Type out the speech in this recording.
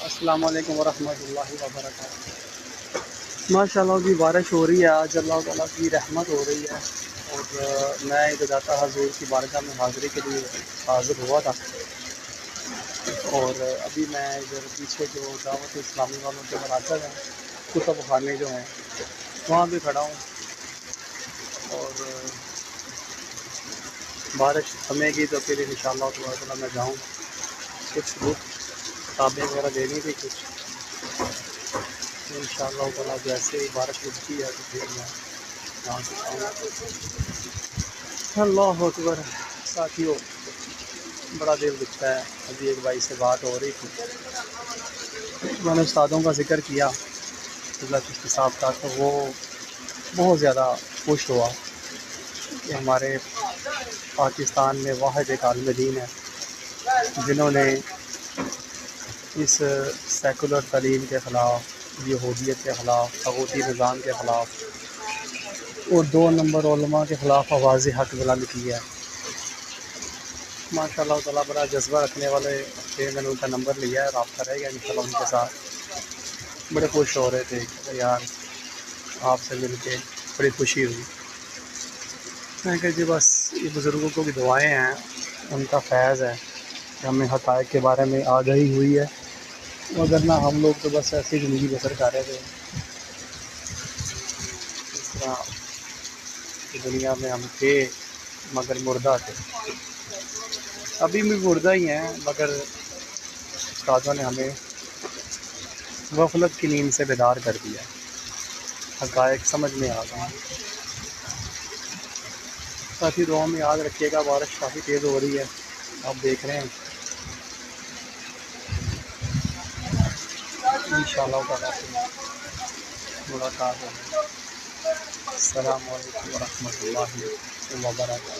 السلام علیکم ورحمۃ اللہ وبرکاتہ۔ ماشاء اللہ کی بارش ہو رہی ہے، آج اللہ تعالیٰ کی رحمت ہو رہی ہے، اور میں ابتداء حضور کی بارگاہ میں حاضری کے لیے حاضر ہوا تھا، اور ابھی میں ادھر پیچھے جو دعوت اسلامی والوں کے مراکز ہیں، کتب خانے جو ہیں وہاں بھی کھڑا ہوں، اور بارش تھمے گی تو پھر انشاءاللہ تعالیٰ میں جاؤں، کچھ بک کتابیں وغیرہ لینی تھی کچھ، انشاءاللہ تعالیٰ جیسے ہی بارش رکتی ہے تو پھر میں جا سکتا ہوں۔ اللہ اکبر ساتھیوں، بڑا دل دکھتا ہے۔ ابھی ایک بھائی سے بات ہو رہی تھی، میں نے استادوں کا ذکر کیا اللہ چشتی صاحب کا، تو وہ بہت زیادہ خوش ہوا کہ ہمارے پاکستان میں واحد ایک عالم دین ہے جنہوں نے اس سیکولر تعلیم کے خلاف، یہودیت کے خلاف، طاغوتی نظام کے خلاف اور 2 نمبر علماء کے خلاف آواز حق بلند کی ہے۔ ماشاء اللہ تعالیٰ بڑا جذبہ رکھنے والے تھے، میں نے ان کا نمبر لیا ہے، رابطہ رہے گا انشاءاللہ ان کے ساتھ۔ بڑے خوش ہو رہے تھے کہ یار آپ سے مل کے بڑی خوشی ہوئی۔ میں کہ جی بس یہ بزرگوں کو بھی دعائیں ہیں، ان کا فیض ہے کہ ہمیں حقائق کے بارے میں آگاہی ہوئی ہے، وگرنہ ہم لوگ تو بس ایسی زندگی بسر کر رہے تھے اس طرح کہ دنیا میں ہم تھے مگر مردہ تھے، ابھی بھی مردہ ہی ہیں، مگر استادوں نے ہمیں غفلت کی نیند سے بیدار کر دیا، حقائق سمجھ میں آ گئے۔ ساتھی دعاؤں میں یاد رکھیے گا، بارش کافی تیز ہو رہی ہے، آپ دیکھ رہے ہیں، انشاءاللہ تعالیٰ ملاقات ہوگی۔ السلام علیکم ورحمۃ اللہ وبرکاتہ۔